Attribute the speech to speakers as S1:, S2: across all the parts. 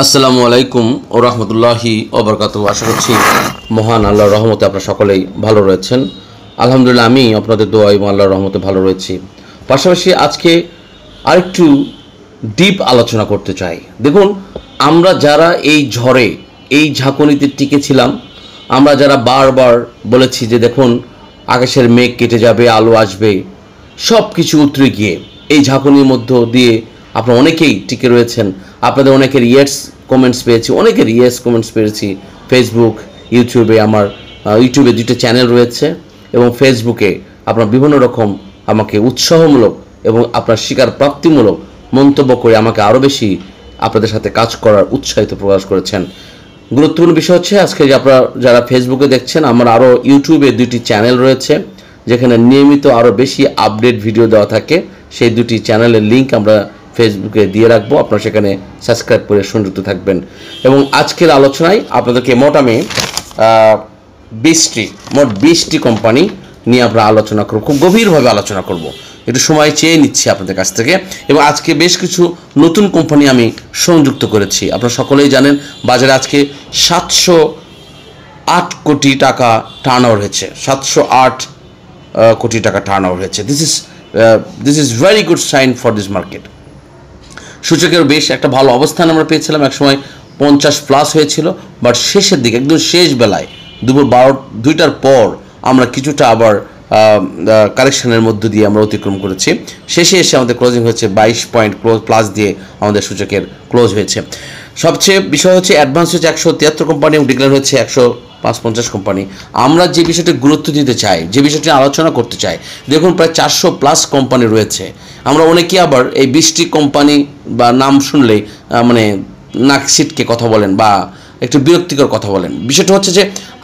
S1: আসসালামু আলাইকুম ও রহমতুল্লাহি ওবরকাতুহু। আশা করছি মহান আল্লাহর রহমতে আপনারা সকলেই ভালো রয়েছেন। আলহামদুলিল্লাহ, আমি আপনাদের দোয়া এবং আল্লাহর রহমতে ভালো রয়েছি। পাশাপাশি আজকে আরেকটু ডিপ আলোচনা করতে চাই। দেখুন, আমরা যারা এই ঝড়ে এই ঝাঁকুনিতে টিকেছিলাম, আমরা যারা বারবার বলেছি যে দেখুন আকাশের মেঘ কেটে যাবে, আলো আসবে, সব কিছু উতরে গিয়ে এই ঝাঁকুনির মধ্য দিয়ে আপনারা অনেকেই টিকে রয়েছেন। আপনাদের অনেকের কমেন্টস পেয়েছি ফেসবুক, ইউটিউবে। আমার ইউটিউবে 2টা চ্যানেল রয়েছে এবং ফেসবুকে আপনার বিভিন্ন রকম আমাকে উৎসাহমূলক এবং আপনার স্বীকার প্রাপ্তিমূলক মন্তব্য করে আমাকে আরও বেশি আপনাদের সাথে কাজ করার উৎসাহিত প্রকাশ করেছেন। গুরুত্বপূর্ণ বিষয় হচ্ছে আজকে যে আপনারা যারা ফেসবুকে দেখছেন, আমার আরও ইউটিউবে 2টি চ্যানেল রয়েছে যেখানে নিয়মিত আরও বেশি আপডেট ভিডিও দেওয়া থাকে। সেই 2টি চ্যানেলের লিঙ্ক আমরা ফেসবুকে দিয়ে রাখবো, আপনারা সেখানে সাবস্ক্রাইব করে সংযুক্ত থাকবেন। এবং আজকের আলোচনায় আপনাদেরকে মোট 20টি কোম্পানি নিয়ে আমরা আলোচনা করব, খুব গভীরভাবে আলোচনা করব। একটু সময় চেয়ে নিচ্ছি আপনাদের কাছ থেকে। এবং আজকে বেশ কিছু নতুন কোম্পানি আমি সংযুক্ত করেছি। আপনারা সকলেই জানেন বাজারে আজকে 708 কোটি টাকা টার্নওভার হয়েছে। 708 কোটি টাকা টার্নওভার হয়েছে। This is very good sign for this market. সূচকের বেশ একটা ভালো অবস্থান আমরা পেয়েছিলাম, একসময় 50+ হয়েছিল, বাট শেষের দিকে একদম শেষ বেলায় দুপুর 2টার পর আমরা কিছুটা আবার কারেকশনের মধ্য দিয়ে আমরা অতিক্রম করেছি। শেষে এসে আমাদের ক্লোজিং হয়েছে 22 পয়েন্ট প্লাস দিয়ে আমাদের সূচকের ক্লোজ হয়েছে। সবচেয়ে বিষয় হচ্ছে অ্যাডভান্স হচ্ছে 173 কোম্পানি এবং ডিক্লেয়ার হচ্ছে 150 কোম্পানি। আমরা যে বিষয়টি গুরুত্ব দিতে চাই, যে বিষয়টি আলোচনা করতে চাই, দেখুন প্রায় 400+ কোম্পানি রয়েছে। আমরা অনেকেই আবার এই 20টি কোম্পানি বা নাম শুনলেই মানে নাক সিটকে কথা বলেন বা একটু বিরক্তিকর কথা বলেন। বিষয়টা হচ্ছে যে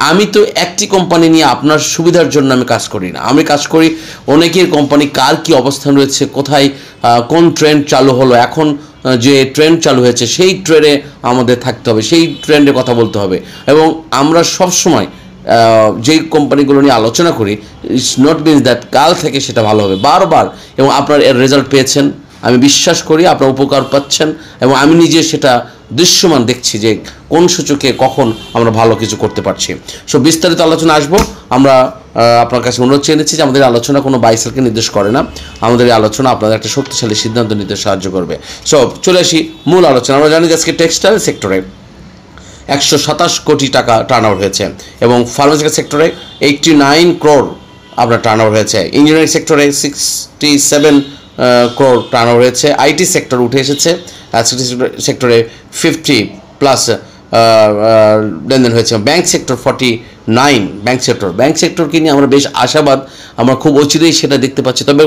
S1: আমি তো একটি কোম্পানি নিয়ে আপনার সুবিধার জন্য আমি কাজ করি না। আমি কাজ করি অনেকের কোম্পানি কার কী অবস্থান রয়েছে, কোথায় কোন ট্রেন্ড চালু হলো, এখন যে ট্রেন্ড চালু হয়েছে সেই ট্রেন্ডে আমাদের থাকতে হবে, সেই ট্রেন্ডে কথা বলতে হবে। এবং আমরা সবসময় যেই কোম্পানিগুলো নিয়ে আলোচনা করি, ইটস নট মিনস দ্যাট কাল থেকে সেটা ভালো হবে বারবার। এবং আপনার এর রেজাল্ট পেয়েছেন, আমি বিশ্বাস করি আপনার উপকার পাচ্ছেন এবং আমি নিজে সেটা দৃশ্যমান দেখছি যে কোন সূচকে কখন আমরা ভালো কিছু করতে পারছি। সো বিস্তারিত আলোচনা আসবো। আমরা আপনার কাছে অনুরোধ চেয়ে নিচ্ছি যে আমাদের আলোচনা কোনো বাইসেলকে নির্দেশ করে না। আমাদের এই আলোচনা আপনাদের একটা শক্তিশালী সিদ্ধান্ত নিতে সাহায্য করবে। সো চলে আসি মূল আলোচনা। আমরা জানি যে আজকে টেক্সটাইল সেক্টরে 127 কোটি টাকা টার্নওভার হয়েছে এবং ফার্মাসিউটিক্যাল সেক্টরে 89 ক্রোড় আপনার টার্নওভার হয়েছে। ইঞ্জিনিয়ারিং সেক্টরে 67 ক্রোড় টার্নওভার হয়েছে। আইটি সেক্টর উঠে এসেছে, সেক্টরে 50+ লেনদেন হয়েছে। Bank sector 49। ব্যাংক সেক্টরকে নিয়ে আমরা বেশ আশাবাদ, আমরা খুব অচিরেই সেটা দেখতে পাচ্ছি। তবে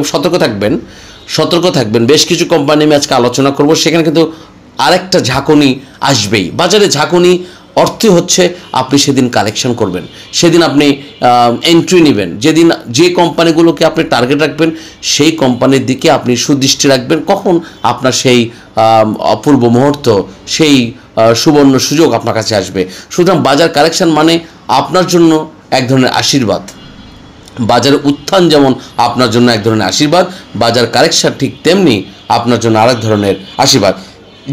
S1: সতর্ক থাকবেন। বেশ কিছু কোম্পানি আমি আজকে আলোচনা করব, সেখানে কিন্তু আরেকটা ঝাঁকুনি আসবেই। বাজারে ঝাঁকুনি অর্থ হচ্ছে আপনি সেদিন কালেকশন করবেন, সেদিন আপনি এন্ট্রি নেবেন, যেদিন যে কোম্পানিগুলোকে আপনি টার্গেট রাখবেন সেই কোম্পানির দিকে আপনি সুদৃষ্টি রাখবেন। কখন আপনার সেই অপূর্ব মুহূর্ত, সেই সুবর্ণ সুযোগ আপনার কাছে আসবে। সুতরাং বাজার কালেকশন মানে আপনার জন্য এক ধরনের আশীর্বাদ। বাজারের উত্থান যেমন আপনার জন্য এক ধরনের আশীর্বাদ, বাজার কালেকশন ঠিক তেমনি আপনার জন্য আরেক ধরনের আশীর্বাদ।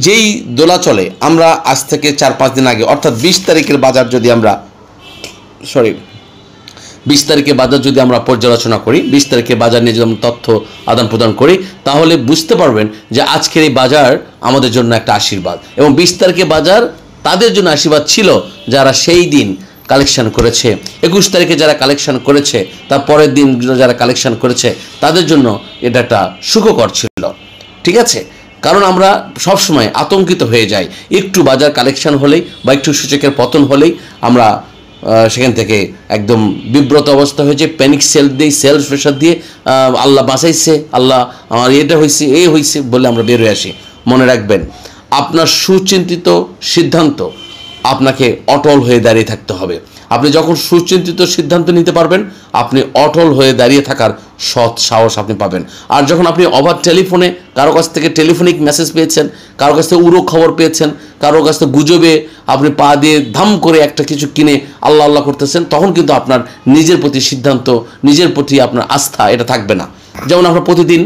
S1: যেই দোলাচলে আমরা আজ থেকে 4-5 দিন আগে, অর্থাৎ 20 তারিখের বাজার যদি আমরা পর্যালোচনা করি, 20 তারিখের বাজার নিয়ে যদি আমরা তথ্য আদান প্রদান করি, তাহলে বুঝতে পারবেন যে আজকের এই বাজার আমাদের জন্য একটা আশীর্বাদ। এবং 20 তারিখের বাজার তাদের জন্য আশীর্বাদ ছিল যারা সেই দিন কালেকশন করেছে। 21 তারিখে যারা কালেকশন করেছে, তার পরের দিন যারা কালেকশন করেছে, তাদের জন্য এটা একটা সুখকর ছিল। ঠিক আছে, কারণ আমরা সবসময় আতঙ্কিত হয়ে যাই একটু বাজার কালেকশন হলেই বা একটু সূচকের পতন হলেই আমরা সেখান থেকে একদম বিব্রত অবস্থা হয়েছে, প্যানিক সেল প্রেশার দিয়ে আল্লাহ বাঁচাইছে, আল্লাহ আমার এটা হয়েছে হয়েছে বলে আমরা বের হয়ে আসি। মনে রাখবেন, আপনার সুচিন্তিত সিদ্ধান্ত আপনাকে অটল হয়ে দাঁড়িয়ে থাকতে হবে। আপনি যখন সুচিন্তিত সিদ্ধান্ত নিতে পারবেন, আপনি অটল হয়ে দাঁড়িয়ে থাকার সৎ সাহস আপনি পাবেন। আর যখন আপনি ওভার টেলিফোনে কারো কাছ থেকে টেলিফোনিক মেসেজ পেয়েছেন, কারো কাছ থেকে উড়ো খবর পেয়েছেন, কারো কাছ থেকে গুজবে আপনি পা দিয়ে ধাম করে একটা কিছু কিনে আল্লাহ করতেছেন, তখন কিন্তু আপনার নিজের প্রতি সিদ্ধান্ত, নিজের প্রতি আপনার আস্থা এটা থাকবে না। যেমন আমরা প্রতিদিন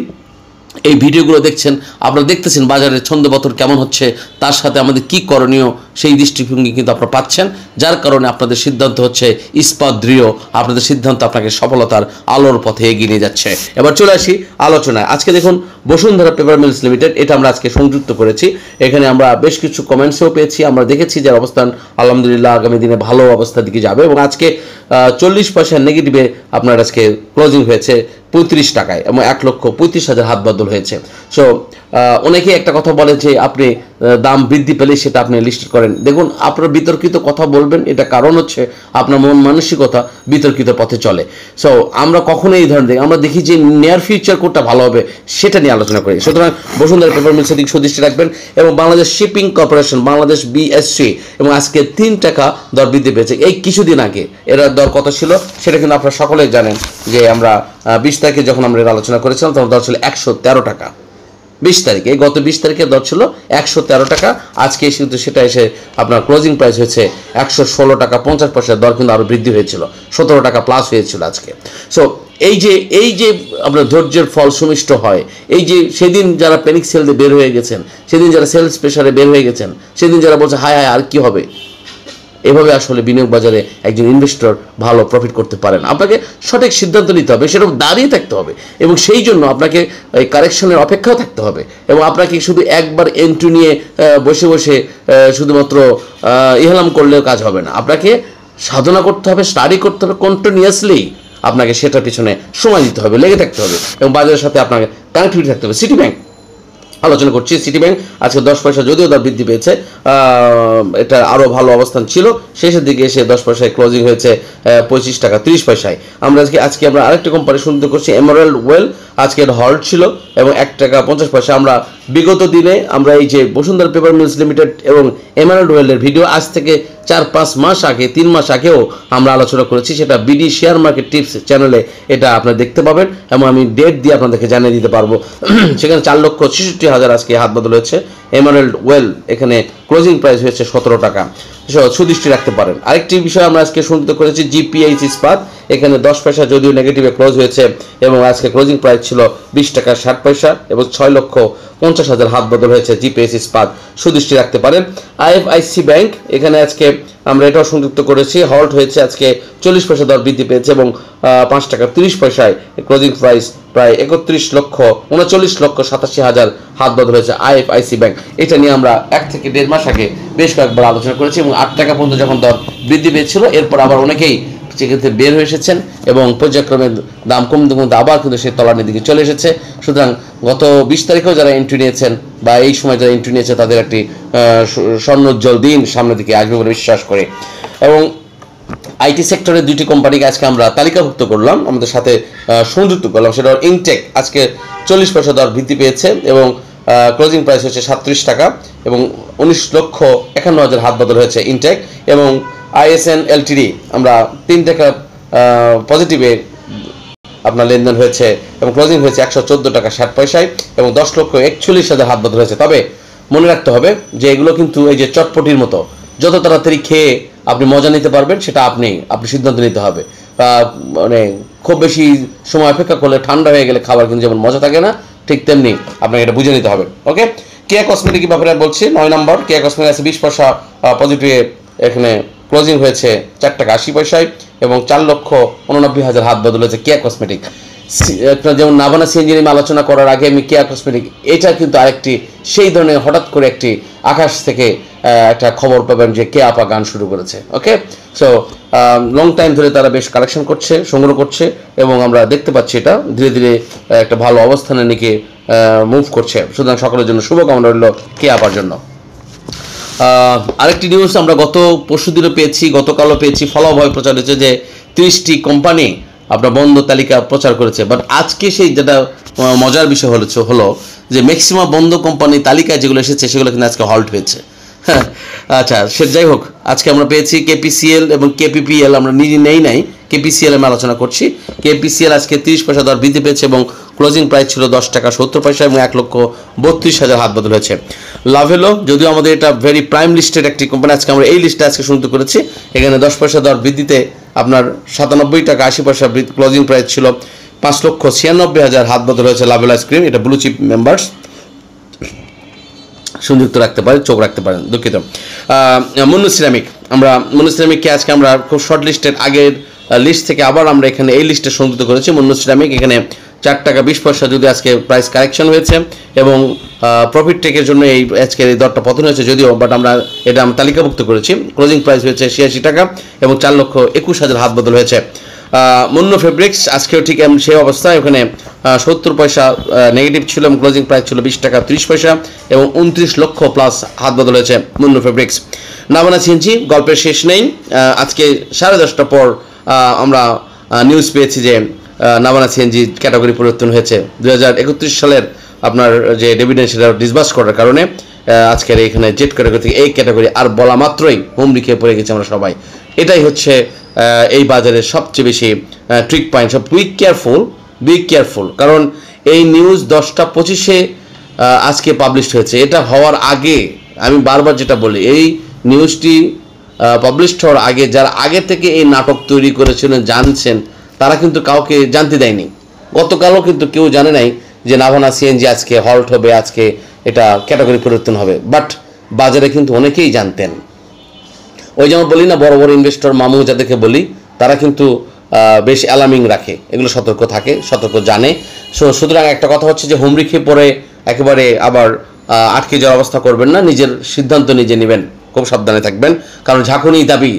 S1: এই ভিডিওগুলো দেখছেন, আপনারা দেখতেছেন বাজারের ছন্দপতন কেমন হচ্ছে, তার সাথে আমাদের কি করণীয় সেই দৃষ্টিভঙ্গি কিন্তু আপনারা পাচ্ছেন, যার কারণে আপনাদের সিদ্ধান্ত হচ্ছে ইস্পাত দৃঢ়, আপনাদের সিদ্ধান্ত আপনাকে সফলতার আলোর পথে এগিয়ে নিয়ে যাচ্ছে। এবার চলে আসি আলোচনায়। আজকে দেখুন বসুন্ধরা পেপার মিলস লিমিটেড, এটা আমরা আজকে সংযুক্ত করেছি। এখানে আমরা বেশ কিছু কমেন্টসও পেয়েছি, আমরা দেখেছি যার অবস্থান আলহামদুলিল্লাহ আগামী দিনে ভালো অবস্থার দিকে যাবে, এবং আজকে 40 পয়সা নেগেটিভে আপনার আজকে ক্লোজিং হয়েছে 35 টাকায়, এবং 1,35,000 হাত বদল হয়েছে। সো অনেকেই একটা কথা বলে যে আপনি দাম বৃদ্ধি পেলে সেটা আপনি লিস্ট করেন। দেখুন, আপনার বিতর্কিত কথা বলবেন, এটা কারণ হচ্ছে আপনার মন মানসিকতা বিতর্কিত পথে চলে। সো আমরা কখনোই এই ধরনের আমরা দেখি যে নিয়ার ফিউচার কোনটা ভালো হবে সেটা নিয়ে আলোচনা করি। সুতরাং বসুন্ধরা পেপার মিলসের দিকে সুদৃষ্টি রাখবেন, এবং Bangladesh shipping corporation, Bangladesh BSC, এবং আজকে 3 টাকা দর বৃদ্ধি পেয়েছে। এই কিছুদিন আগে এর দর কত ছিল সেটা কিন্তু আপনারা সকলেই জানেন, যে আমরা 20 তারিখে যখন আমরা এর আলোচনা করেছিলাম তখন দর ছিল 113 টাকা। 20 তারিখে, এই গত 20 তারিখে দর ছিল 113 টাকা। আজকে কিন্তু সেটা এসে আপনার ক্লোজিং প্রাইস হয়েছে 116 টাকা 50 পয়সা। দর কিন্তু আরও বৃদ্ধি হয়েছিল, 17 টাকা প্লাস হয়েছিল আজকে। সো এই যে আপনার ধৈর্যের ফল সুমিষ্ট হয়, এই যে সেদিন যারা প্যানিক সেল দিয়ে বের হয়ে গেছেন, সেদিন যারা সেলস প্রেশারে বের হয়ে গেছেন, সেদিন যারা বলছে হায় হায় আর কি হবে, এভাবে আসলে বিনিয়োগ বাজারে একজন ইনভেস্টর ভালো প্রফিট করতে পারেন। আপনাকে সঠিক সিদ্ধান্ত নিতে হবে, সেরকম দাঁড়িয়ে থাকতে হবে, এবং সেই জন্য আপনাকে এই কারেকশনের অপেক্ষাও থাকতে হবে, এবং আপনাকে শুধু একবার এন্ট্রি নিয়ে বসে বসে শুধুমাত্র ইহলাম করলেও কাজ হবে না। আপনাকে সাধনা করতে হবে, স্টাডি করতে হবে, কন্টিনিউয়াসলি আপনাকে সেটার পিছনে সময় দিতে হবে, লেগে থাকতে হবে, এবং বাজারের সাথে আপনাকে কানেক্টিভিটি থাকতে হবে। সিটি ব্যাংক আলোচনা করছি। সিটি ব্যাংক আজকে 10 পয়সা যদিও দর বৃদ্ধি পেয়েছে, এটা আরও ভালো অবস্থান ছিল, শেষের দিকে এসে 10 পয়সায় ক্লোজিং হয়েছে 25 টাকা 30 পয়সায়। আমরা আজকে আমরা আরেকটা কোম্পানি শুনতে করছি, এমারেল্ড ওয়েল, আজকে এটা হল্ট ছিল এবং 1 টাকা 50 পয়সা। আমরা বিগত দিনে আমরা এই যে বসুন্ধরা পেপার মিলস লিমিটেড এবং এমারেল্ড ওয়েলের ভিডিও আজ থেকে 4-5 মাস আগে, 3 মাস আগেও আমরা আলোচনা করেছি, সেটা বিডি শেয়ার মার্কেট টিপস চ্যানেলে এটা আপনারা দেখতে পাবেন, এবং আমি ডেট দিয়ে আপনাদেরকে জানিয়ে দিতে পারবো। সেখানে 4,66,000 আজকে হাত বদল হয়েছে। এমারেল্ড ওয়েল এখানে ক্লোজিং প্রাইস হয়েছে 17 টাকা, সুদৃষ্টি রাখতে পারেন। আরেকটি বিষয় আমরা আজকে শুনতে করেছি, GPH ইস্পাত, এখানে 10 পয়সা যদিও নেগেটিভে ক্লোজ হয়েছে, এবং আজকে ক্লোজিং প্রাইস ছিল 20 টাকা 60 পয়সা, এবং 6,50,000 হাত বদল হয়েছে। GPH ইস্পাত সুদৃষ্টি রাখতে পারেন। IFIC ব্যাংক, এখানে আজকে আমরা এটাও সংযুক্ত করেছি, হল্ট হয়েছে, আজকে 40 পয়সা দর বৃদ্ধি পেয়েছে, এবং 5 টাকা 30 পয়সায় ক্লোজিং প্রাইস প্রায় 39,39,87,000 হাত বদল হয়েছে IFIC ব্যাংক। এটা নিয়ে আমরা 1 থেকে 1.5 মাস আগে বেশ কয়েকবার আলোচনা করেছি, এবং 8 টাকা পর্যন্ত যখন দর বৃদ্ধি পেয়েছিল, এরপর আবার অনেকেই সেক্ষেত্রে বের হয়ে এসেছেন, এবং পর্যায়ক্রমে দাম কমতে কমতে আবার কিন্তু সেই তলানির দিকে চলে এসেছে। সুতরাং গত 20 তারিখেও যারা এন্ট্রি নিয়েছেন বা এই সময় যারা এন্ট্রি নিয়েছে, তাদের একটি স্বর্ণোজ্জ্বল দিন সামনের দিকে আসবে বলে বিশ্বাস করে। এবং আইটি সেক্টরের 2টি কোম্পানিকে আজকে আমরা তালিকাভুক্ত করলাম, আমাদের সাথে সংযুক্ত করলাম। সেটা ইনটেক, আজকে 40 পয়সা দর বৃদ্ধি পেয়েছে, এবং ক্লোজিং প্রাইস হচ্ছে 37 টাকা, এবং 19,51,000 হাত বদল হয়েছে ইনটেক। এবং ISN LTD আমরা 3 টাকা পজিটিভে আপনার লেনদেন হয়েছে, এবং ক্লোজিং হয়েছে 114 টাকা 60 পয়সায়, এবং 10,41,000 হাত বদল হয়েছে। তবে মনে রাখতে হবে যে এগুলো কিন্তু এই যে চটপটির মতো, যত তাড়াতাড়ি খেয়ে আপনি মজা নিতে পারবেন সেটা আপনি সিদ্ধান্ত নিতে হবে। মানে খুব বেশি সময় অপেক্ষা করলে ঠান্ডা হয়ে গেলে খাবার কিন্তু যেমন মজা থাকে না, ঠিক তেমনি আপনাকে এটা বুঝে নিতে হবে। ওকে, কেয়া কসমেটিক ব্যাপারে বলছি, 9 নম্বর কেয়া কসমেটিক আছে 20 পয়সা পজিটিভে, এখানে ক্লোজিং হয়েছে 4 টাকা 80 পয়সায়, এবং 4,89,000 হাত বদল হয়েছে কেয়া কসমেটিক। যেমন নাভানা সিএনজি নিয়ে আলোচনা করার আগে আমি কেয়া কসমেটিক, এটা কিন্তু আরেকটি সেই ধরনের হঠাৎ করে একটি আকাশ থেকে একটা খবর পাবেন যে কে আপা গান শুরু করেছে। ওকে, সো লং টাইম ধরে তারা বেশ কালেকশন করছে, সংগ্রহ করছে, এবং আমরা দেখতে পাচ্ছি এটা ধীরে ধীরে একটা ভালো অবস্থানে নিয়ে মুভ করছে। সুতরাং সকলের জন্য শুভকামনা রইল কে আপার জন্য। আরেকটি নিউজ আমরা গত পরশু দিনও পেয়েছি, গতকালও পেয়েছি, ফলাভাবে প্রচার হয়েছে যে 30টি কোম্পানি আপনার বন্ধ তালিকা প্রচার করেছে। বাট আজকে সেই যেটা মজার বিষয় হলো যে ম্যাক্সিমাম বন্ধ কোম্পানি তালিকায় যেগুলো এসেছে সেগুলো কিন্তু আজকে হল্ট হয়েছে। আচ্ছা, সে যাই হোক, আজকে আমরা পেয়েছি KPCL এবং KPPL, আমরা নিজে নাই KPCL আমি আলোচনা করছি। KPCL আজকে 30 পয়সা দর বৃদ্ধি পেয়েছে, এবং ক্লোজিং প্রাইস ছিল 10 টাকা 70 পয়সা, এবং 1,32,000 হাত বদল হয়েছে। লাভেলো, যদিও আমাদের এটা ভেরি প্রাইম লিস্টেড একটি কোম্পানি, আজকে আমরা এই লিস্টে আজকে শুনতে করেছি, এখানে 10 পয়সা দর বৃদ্ধিতে আপনার 97 টাকা 80 পয়সা ক্লোজিং প্রাইস ছিল। 5,96,000 হাত বদল হয়েছে লাভেল আইসক্রিম। এটা ব্লু চিপ মেম্বার্স সংযুক্ত রাখতে পারেন, চোখ রাখতে পারেন, দুঃখিত। মুন্নু সিরামিক, আমরা মুন্নু সিরামিককে আজকে আমরা খুব শর্ট লিস্টের আগের লিস্ট থেকে আবার আমরা এখানে এই লিস্টে সংযুক্ত করেছি। মুন্নু সিরামিক এখানে 4 টাকা 20 পয়সা যদি আজকে প্রাইস কারেকশন হয়েছে এবং প্রফিট টেকের জন্য এই আজকের এই দরটা পতন হয়েছে যদিও, বাট আমরা তালিকাভুক্ত করেছি। ক্লোজিং প্রাইস হয়েছে 86 টাকা এবং 4,21,000 হাত বদল হয়েছে। মুন্নু ফেব্রিক্স আজকেও ঠিক সেই অবস্থায়, ওখানে 70 পয়সা নেগেটিভ ছিল এবং ক্লোজিং প্রাইস ছিল 20 টাকা 30 পয়সা এবং 29 লক্ষ প্লাস হাত বদল হয়েছে মুন্নু ফেব্রিক্স। নাভানা সিএনজি গল্পের শেষ নেই। আজকে 10:30 পর আমরা নিউজ পেয়েছি যে নাভানা সিএনজি ক্যাটাগরি পরিবর্তন হয়েছে। 2031 সালের আপনার যে ডিভিডেন্ড সেটা ডিসবার্স করার কারণে আজকের এখানে জেড ক্যাটাগরি থেকে এই ক্যাটাগরি আর বলা মাত্রই হুমড়ি খেয়ে পড়ে গেছি আমরা সবাই। এটাই হচ্ছে এই বাজারের সবচেয়ে বেশি ট্রিক পয়েন্ট। সব বি কেয়ারফুল, কারণ এই নিউজ 10:25 আজকে পাবলিশ হয়েছে। এটা হওয়ার আগে আমি বারবার যেটা বলি, এই নিউজটি পাবলিশ হওয়ার আগে যারা আগে থেকে এই নাটক তৈরি করেছিলেন জানছেন, তারা কিন্তু কাউকে জানতে দেয়নি। গতকালও কিন্তু কেউ জানে নাই যে নাভানা সিএনজি আজকে হল্ট হবে, আজকে এটা ক্যাটাগরি পরিবর্তন হবে, বাট বাজারে কিন্তু অনেকেই জানতেন। ওই যেমন বলি না, বড় বড় ইনভেস্টর মামু যাদেরকে বলি, তারা কিন্তু বেশ অ্যালার্মিং রাখে, এগুলো সতর্ক থাকে, সতর্ক জানে। সুতরাং একটা কথা হচ্ছে যে হুমড়ি খেয়ে পরে একেবারে আবার আটকে যাওয়ার অবস্থা করবেন না, নিজের সিদ্ধান্ত নিজে নেবেন, খুব সাবধানে থাকবেন। কারণ ঝাঁকুনি দাবি,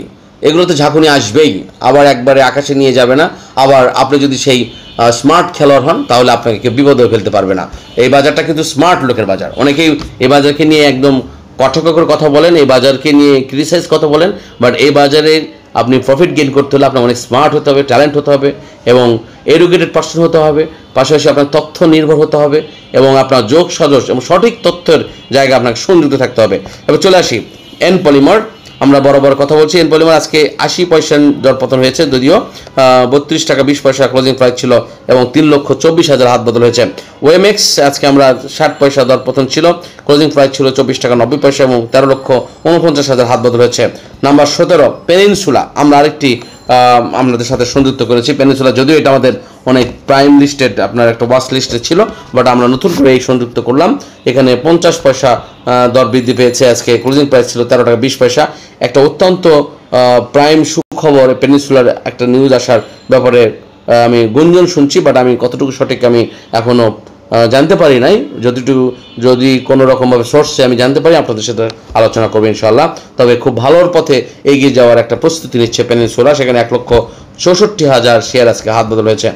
S1: এগুলোতে ঝাঁকুনি আসবেই, আবার একবারে আকাশে নিয়ে যাবে না। আবার আপনি যদি সেই স্মার্ট খেলোয়াড় হন তাহলে আপনাকে কেউ বিপদে ফেলতে পারবে না। এই বাজারটা কিন্তু স্মার্ট লোকের বাজার। অনেকেই এই বাজারকে নিয়ে একদম কঠোর কথা বলেন, এই বাজারকে নিয়ে ক্রিটিসাইজ কথা বলেন, বাট এই বাজারে আপনি প্রফিট গেইন করতে হলে আপনার অনেক স্মার্ট হতে হবে, ট্যালেন্ট হতে হবে এবং এডুকেটেড পার্সন হতে হবে। পাশাপাশি আপনার তথ্য নির্ভর হতে হবে এবং আপনার যোগ সাজস এবং সঠিক তথ্যের জায়গা আপনাকে সংযুক্ত থাকতে হবে। এবার চলে আসি এন পলিমার। আমরা বরাবর কথা বলছি, এন পলিমার আজকে 80 পয়সা দর পতন হয়েছে, যদিও 32 টাকা 20 পয়সা ক্লোজিং প্রাইস ছিল এবং 3,24,000 হাত বদল হয়েছে। ওএমএক্স আজকে আমরা 60 পয়সা দর পতন ছিল, ক্লোজিং প্রাইস ছিল 24 টাকা 90 পয়সা এবং 13,49,000 হাত বদল হয়েছে। নাম্বার 17 পেনিনসুলা, আমরা আরেকটি আপনাদের সাথে সংযুক্ত করেছি। পেনিনসুলা যদিও এটা আমাদের অনেক প্রাইম লিস্টেড আপনার একটা ওয়াচ লিস্টে ছিল, বাট আমরা নতুন করে এই সংযুক্ত করলাম। এখানে 50 পয়সা দর বৃদ্ধি পেয়েছে, আজকে ক্লোজিং প্রাইস ছিল 13 টাকা 20 পয়সা। একটা অত্যন্ত প্রাইম সুখবর, পেনিনসুলার একটা নিউজ আসার ব্যাপারে আমি গুঞ্জন শুনছি, বাট আমি কতটুকু সঠিক আমি এখনও জানতে পারি নাই। যদি কোনো রকমভাবে সোর্সে আমি জানতে পারি আপনাদের সাথে আলোচনা করবো ইনশাল্লাহ। তবে খুব ভালোর পথে এগিয়ে যাওয়ার একটা প্রস্তুতি নিচ্ছে পেনিনসুলা। সেখানে 1,64,000 শেয়ার আজকে হাত বদল হয়েছে।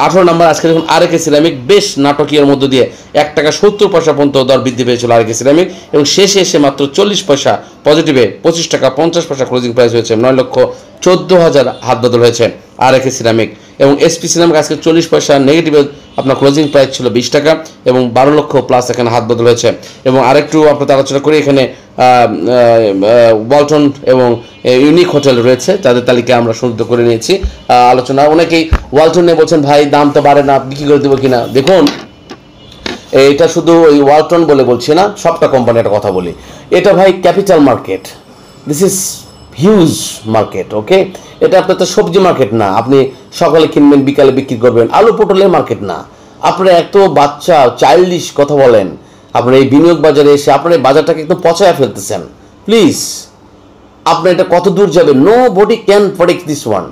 S1: 18 নম্বর আজকে দেখুন আরএকে সিরামিক, বেশ নাটকীয়ের মধ্য দিয়ে 1 টাকা 70 পয়সা পর্যন্ত দর বৃদ্ধি পেয়েছিল আরএকে সিরামিক এবং শেষে এসে মাত্র 40 পয়সা পজিটিভে 25 টাকা 50 পয়সা ক্লোজিং প্রাইস হয়েছে। 9,14,000 হাত বদল হয়েছে আরএকে সিরামিক এবং এসপি সিরামিক আজকে 40 পয়সা নেগেটিভে আপনার ক্লোজিং প্রাইস ছিল 20 টাকা এবং 12 লক্ষ প্লাস এখানে হাত বদল হয়েছে। এবং আরেকটু আপনাদের আলোচনা করি, এখানে ওয়ালটন এবং ইউনিক হোটেল রয়েছে, তাদের তালিকা আমরা সংযুক্ত করে নিয়েছি আলোচনা। অনেকেই ওয়ালটন নিয়ে বলছেন ভাই দাম তো বাড়ে না, বিক্রি করে দেবো কিনা। দেখুন, এটা শুধু ওই ওয়ালটন বলে বলছি না, সবটা কোম্পানি একটা কথা বলি, এটা ভাই capital market, this is huge market. Okay, এটা আপনার তো সবজি মার্কেট না, আপনি সকালে কিনবেন বিকালে বিক্রি করবেন, আলু পটলের মার্কেট না। আপনারা এত বাচ্চা চাইল্ডিশ কথা বলেন, আপনার এই বিনিয়োগ বাজারে এসে আপনার এই বাজারটাকে একদম পচায়া ফেলতেছেন। প্লিজ, আপনার এটা কত দূর যাবে, nobody can predict this one.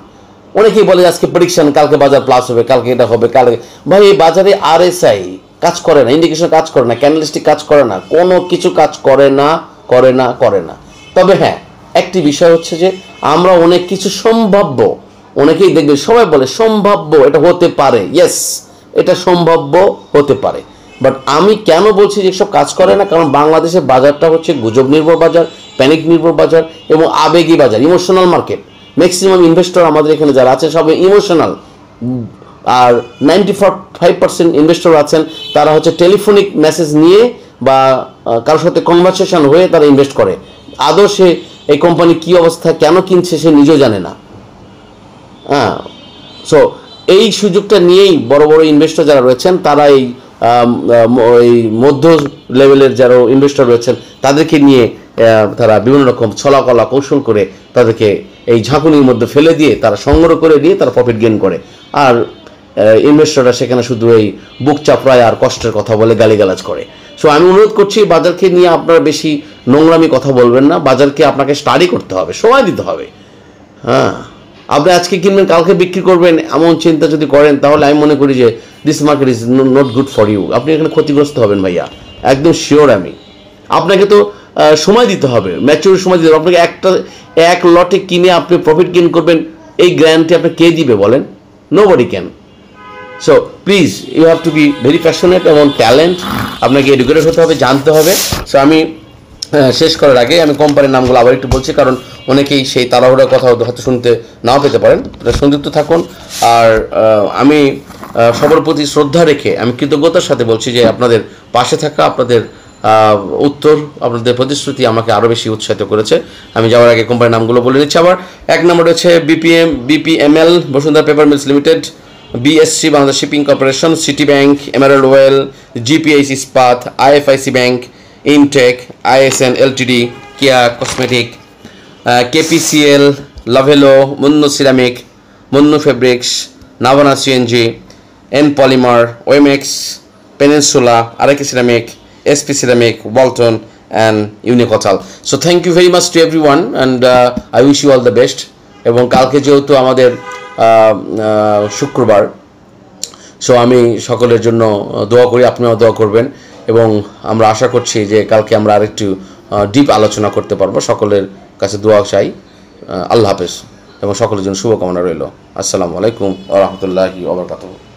S1: অনেকেই বলে আজকে প্রেডিকশন, কালকে বাজার প্লাস হবে, কালকে এটা হবে, কালকে। ভাই এই বাজারে আরএসআই কাজ করে না, ইন্ডিকেশন কাজ করে না, ক্যান্ডেলস্টিক কাজ করে না, কোনো কিছু কাজ করে না। তবে হ্যাঁ, একটি বিষয় হচ্ছে যে আমরা অনেক কিছু সম্ভাব্য, অনেকেই দেখবে সবাই বলে সম্ভাব্য, এটা হতে পারে, ইয়েস এটা সম্ভাব্য হতে পারে, বাট আমি কেন বলছি যে এসব কাজ করে না, কারণ বাংলাদেশের বাজারটা হচ্ছে গুজব নির্ভর বাজার, প্যানিক নির্ভর বাজার এবং আবেগী বাজার, ইমোশনাল মার্কেট। ম্যাক্সিমাম ইনভেস্টর আমাদের এখানে যারা আছে সবাই ইমোশনাল, আর 95% ইনভেস্টর আছেন তারা হচ্ছে টেলিফোনিক মেসেজ নিয়ে বা কারোর সাথে কনভারসেশন হয়ে তারা ইনভেস্ট করে। আদৌ সে এই কোম্পানি কী অবস্থা, কেন কিনছে সে নিজেও জানে না। সো এই সুযোগটা নিয়েই বড় বড় ইনভেস্টর যারা রয়েছেন তারা এই মধ্য লেভেলের যারা ইনভেস্টর রয়েছেন তাদেরকে নিয়ে তারা বিভিন্ন রকম ছলাকলা কৌশল করে তাদেরকে এই ঝাঁকুনির মধ্যে ফেলে দিয়ে তারা সংগ্রহ করে দিয়ে তারা প্রফিট গেইন করে। আর ইনভেস্টররা সেখানে শুধু এই বুক চাপড়ায় আর কষ্টের কথা বলে গালিগালাজ করে। সো আমি অনুরোধ করছি বাজারকে নিয়ে আপনারা বেশি নোংরামি কথা বলবেন না, বাজারকে আপনাকে স্টাডি করতে হবে, সময় দিতে হবে। হ্যাঁ, আপনি আজকে কিনবেন কালকে বিক্রি করবেন এমন চিন্তা যদি করেন তাহলে আমি মনে করি যে this market is not good for you, আপনি এখানে ক্ষতিগ্রস্ত হবেন ভাইয়া, একদম শিওর আমি। আপনাকে তো সময় দিতে হবে, ম্যাচুরিটি সময় দিতে হবে। আপনাকে এক লটে কিনে আপনি প্রফিট গেইন করবেন এই গ্যারান্টি আপনি কে দিবে বলেন? Nobody can. So please you have to be very passionate এবং ট্যালেন্ট, আপনাকে এডুকেটেড হতে হবে, জানতে হবে। সো আমি শেষ করার আগে আমি কোম্পানির নামগুলো আবার একটু বলছি, কারণ অনেকেই সেই তাড়াহুড়োর কথা হয়তো শুনতে নাও পেতে পারেন। সংযুক্ত থাকুন। আর আমি সবার প্রতি শ্রদ্ধা রেখে আমি কৃতজ্ঞতার সাথে বলছি যে আপনাদের পাশে থাকা, আপনাদের উত্তর, আপনাদের প্রতিশ্রুতি আমাকে আরও বেশি উৎসাহিত করেছে। আমি যাওয়ার আগে কোম্পানির নামগুলো বলে দিচ্ছি আবার। 1 নম্বর রয়েছে BPML Bashundhara paper mills limited, BSC Bangladesh shipping corporation, city bank, emerald oil, GPH Ispat, IFIC bank, Intech, ISN LTD, Keya cosmetic, KPCL, Lovello, Monno ceramic, Monno fabrics, Navana CNG, N polymer, Oimex, Peninsula, RK ceramic, SP ceramic, Walton and ইউনিকটাল। So thank you very much to everyone and I wish you all the best. এবং কালকে যেহেতু আমাদের শুক্রবার, so আমি সকলের জন্য দোয়া করি, আপনারাও দোয়া করবেন এবং আমরা আশা করছি যে কালকে আমরা আরেকটু ডিপ আলোচনা করতে পারবো। সকলের কাছে দোয়া চাই। আল্লাহ হাফেজ এবং সকলের জন্য শুভকামনা রইল। আসসালামু আলাইকুম ওয়া রাহমাতুল্লাহি ওয়া বারাকাতুহু।